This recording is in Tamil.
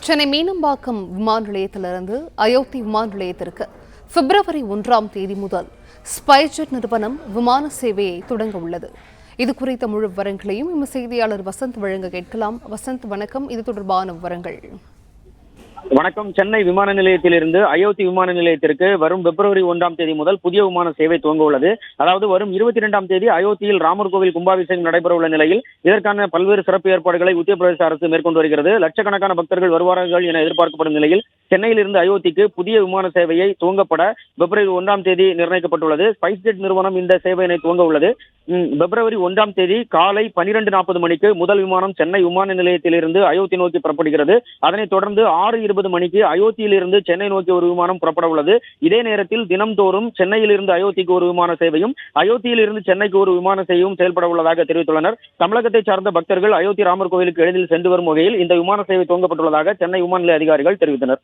சென்னை மீனம்பாக்கம் விமான நிலையத்திலிருந்து அயோத்தி விமான நிலையத்திற்கு பிப்ரவரி 1ஆம் தேதி முதல் ஸ்பைஸ்ஜெட் நிறுவனம் விமான சேவையை தொடங்க உள்ளது. இது குறித்த முழு விவரங்களையும் எமது செய்தியாளர் வசந்த் வழங்க கேட்கலாம். வசந்த், வணக்கம். இது தொடர்பான விவரங்கள். வணக்கம். சென்னை விமான நிலையத்திலிருந்து அயோத்தி விமான நிலையத்திற்கு வரும் பிப்ரவரி 1ஆம் தேதி முதல் புதிய விமான சேவை துவங்க உள்ளது. அதாவது வரும் 22ஆம் தேதி அயோத்தியில் ராமர் கோவில் கும்பாபிஷேகம் நடைபெற உள்ள நிலையில் இதற்கான பல்வேறு சிறப்பு ஏற்பாடுகளை உத்தரப்பிரதேச அரசு மேற்கொண்டு வருகிறது. லட்சக்கணக்கான பக்தர்கள் வருவார்கள் என எதிர்பார்க்கப்படும் நிலையில் சென்னையிலிருந்து அயோத்திக்கு புதிய விமான சேவையை துவங்கப்பட பிப்ரவரி 1ஆம் தேதி நிர்ணயிக்கப்பட்டுள்ளது. ஸ்பைஸ்ஜெட் நிறுவனம் இந்த சேவையினை துவங்க உள்ளது. பிப்ரவரி 1ஆம் தேதி காலை 12:40 மணிக்கு முதல் விமானம் சென்னை விமான நிலையத்திலிருந்து அயோத்தி நோக்கி புறப்படுகிறது. அதனைத் தொடர்ந்து 6:20 மணிக்கு அயோத்தியிலிருந்து சென்னை நோக்கி ஒரு விமானம் புறப்பட உள்ளது. இதே நேரத்தில் தினம்தோறும் சென்னையிலிருந்து அயோத்திக்கு ஒரு விமான சேவையும் அயோத்தியிலிருந்து சென்னைக்கு ஒரு விமான சேவையும் செயல்பட உள்ளதாக தெரிவித்துள்ளனர். தமிழகத்தை சார்ந்த பக்தர்கள் அயோத்தி ராமர் கோவிலுக்கு எளிதில் சென்று வரும் வகையில் இந்த விமான சேவை துவங்கப்பட்டுள்ளதாக சென்னை விமான நிலைய அதிகாரிகள் தெரிவித்தனர்.